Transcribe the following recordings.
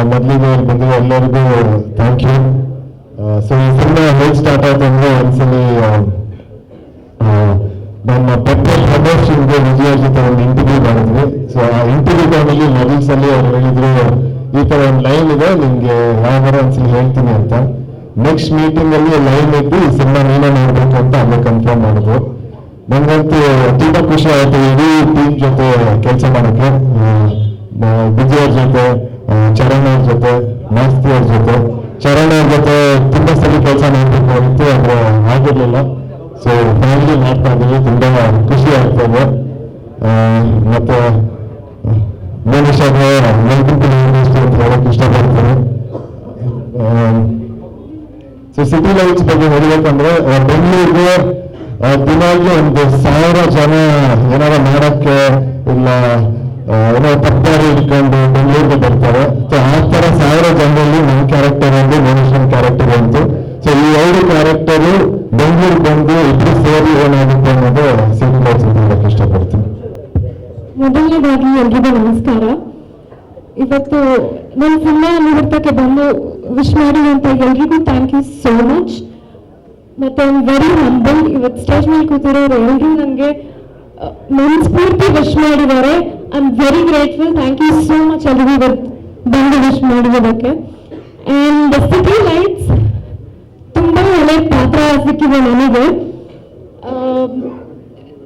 ಮೊದಲಿಗೆ ಬಂದಿರೋ ಎಲ್ಲರಿಗೂ ಥ್ಯಾಂಕ್ ಯು. ಸೊ ಈ ಸಿನಿಮಾ ಹೇಗೆ ಸ್ಟಾರ್ಟ್ ಆಯ್ತು ಅಂದರೆ ಒಂದ್ಸಲಿ ನಮ್ಮ ಪೆಟ್ರೋಲ್ ಪ್ರಮೋಷನ್ಗೆ ವಿಜಯ ಜೊತೆ ಒಂದು ಇಂಟರ್ವ್ಯೂ ಮಾಡಿದ್ವಿ. ಸೊ ಆ ಇಂಟರ್ವ್ಯೂ ಟೈಮಲ್ಲಿ ನವೀಸ್ ಅಲ್ಲಿ ಅವ್ರು ಹೇಳಿದ್ರು, ಈ ಥರ ಒಂದು ಲೈನ್ ಇದೆ, ನಿಮಗೆ ಯಾವಾಗ ಒಂದ್ಸಲಿ ಹೇಳ್ತೀನಿ ಅಂತ. ನೆಕ್ಸ್ಟ್ ಮೀಟಿಂಗ್ ಅಲ್ಲಿ ಲೈನ್ ಇದ್ದು ಈ ಸಿನಿಮಾ ನೀನೇ ನೋಡ್ಬೇಕು ಅಂತ ಅಲ್ಲೇ ಕನ್ಫರ್ಮ್ ಮಾಡಿದ್ರು. ನಂಗಂತೂ ತುಂಬಾ ಖುಷಿ ಆಯ್ತು ಇಡೀ ಟೀಮ್ ಜೊತೆ ಕೆಲಸ ಮಾಡೋಕ್ಕೆ. ವಿಜಯ್ ಅವ್ರ ಜೊತೆ, ಚರಣ್ ಅವ್ರ ಜೊತೆ, ಮಾಸ್ತಿ ಅವ್ರ ಜೊತೆ. ಚರಣ್ ಅವ್ರ ಜೊತೆ ತುಂಬಾ ಸಲ ಕೆಲಸ ಮಾಡಬೇಕು ಅಂತ ಅದು ಆಗಿರ್ಲಿಲ್ಲ. ಸೊ ಫ್ಯಾಮಿಲಿ ಮಾಡ್ತಾ ಇದ್ದೀವಿ, ತುಂಬಾ ಖುಷಿ ಆಗ್ತದೆ. ಮತ್ತೆ ಮೋನಿಶ್ ಅವ್ರ ವೆಲ್ಕಮ್ ಅಂತ ಹೇಳಕ್ ಇಷ್ಟಪಡ್ತೀನಿ. ಸೊ ಸಿಟಿ ಲೈಟ್ಸ್ ಬಗ್ಗೆ ಹೇಳ್ಬೇಕಂದ್ರೆ ಬೆಂಗಳೂರಿಗೆ ದಿನಾಗ್ಲೂ 1,000 ಜನ ಏನಾರ ಮಾಡಕ್ಕೆ ಇಲ್ಲ ಏನೋ ತಪ್ಪಾರಿ ಇಟ್ಕೊಂಡು ಬೆಂಗಳೂರಿಗೆ ಬರ್ತಾರೆ. ಸೊ ಆ ಥರ 1,000 ಜನರಲ್ಲಿ ನನ್ನ ಕ್ಯಾರೆಕ್ಟರ್ ಒಂದು, ಮನುಷ್ಯನ ಕ್ಯಾರೆಕ್ಟರ್ ಒಂದು. ಸೊ ಈ 2 ಕ್ಯಾರೆಕ್ಟರು ಬೆಂಗಳೂರಿಗೆ ಬಂದು ಇಬ್ಬರು ಸೇರಿ ಏನಾಗುತ್ತೆ ಅನ್ನೋದು ಸಿಟಿ ಲೈಟ್ಸ್ ಅಂತ ಹೇಳಕ್ ಇಷ್ಟಪಡ್ತೀನಿ. ಮೊದಲನೇದಾಗಿ ಎಲ್ರಿಗೂ ನಮಸ್ಕಾರ. ಇವತ್ತು ನನ್ನ ಸಿನಿಮಾ ಮುಹೂರ್ತಕ್ಕೆ ಬಂದು ವಿಶ್ ಮಾಡಿದಂತ ಎಲ್ರಿಗೂ ಥ್ಯಾಂಕ್ ಯು ಸೋ ಮಚ್. ಮತ್ತೆ ಐ ಆಮ್ ವೆರಿ ಹಂಬಲ್. ಇವತ್ತು ಸ್ಟೇಜ್ ಮೇಲೆ ಕೂತಿರೋರು ಎಲ್ಲರೂ ನನಗೆ ಮನಸ್ಫೂರ್ತಿ ವಿಶ್ ಮಾಡಿದ್ದಾರೆ. I am very grateful. Thank you so much ಎಲ್ರಿಗೂ ಇವತ್ತು ಬಂದು ವಿಶ್ ಮಾಡಿರೋದಕ್ಕೆ. ಆ್ಯಂಡ್ ಸಿಟಿ ಲೈಟ್ಸ್ ತುಂಬ ಒಳ್ಳೆ ಪಾತ್ರ ಸಿಕ್ಕಿದೆ ನನಗೆ.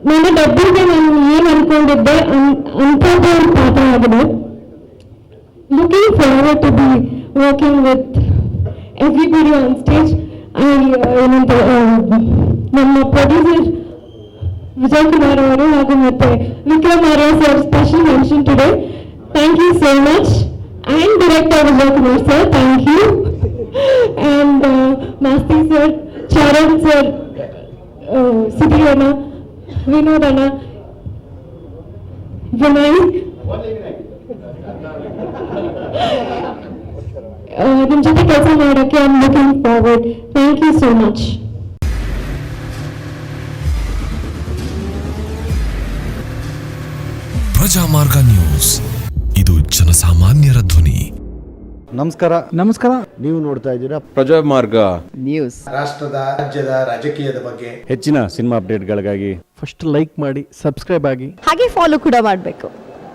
ನನ್ನ ಡಬ್ಬಿಗೆ ನಾನು ಏನು ಅನ್ಕೊಂಡಿದ್ದೆ ಅಂಥದ್ದು ಒಂದು ಪಾತ್ರ ಆಗಿದೆ. Looking forward to be working with everybody on stage. ನಮ್ಮ ಪ್ರೊಡ್ಯೂಸರ್ ವಿಜಯ್ ಕುಮಾರ್ ಅವರು ಹಾಗೂ ಮತ್ತೆ Vikram Arya sir special mention today. Thank you so much. And director Vijay Kumar sir, thank you. And Masti sir, Charan sir, ಸಿಟಿ ಅಣ್ಣ, ವಿನೋದ್ ಅಣ್ಣ, ವಿನಯ್, ನಿಮ್ಮ ಜೊತೆ ಕೆಲಸ ಮಾಡೋಕ್ಕೆ I am looking forward. Thank you so much. Prajamarga news, ಇದು ಜನಸಾಮಾನ್ಯರ ಧ್ವನಿ. ನಮಸ್ಕಾರ. ನೀವು ನೋಡ್ತಾ ಇದ್ದೀರಾ ಪ್ರಜಾಮಾರ್ಗ ನ್ಯೂಸ್. ರಾಷ್ಟ್ರದ, ರಾಜ್ಯದ, ರಾಜಕೀಯದ ಬಗ್ಗೆ ಹೆಚ್ಚಿನ ಸಿನಿಮಾ ಅಪ್ಡೇಟ್ಗಳಿಗಾಗಿ ಫಸ್ಟ್ ಲೈಕ್ ಮಾಡಿ, ಸಬ್ಸ್ಕ್ರೈಬ್ ಆಗಿ, ಹಾಗೆ ಫಾಲೋ ಕೂಡ ಮಾಡಬೇಕು.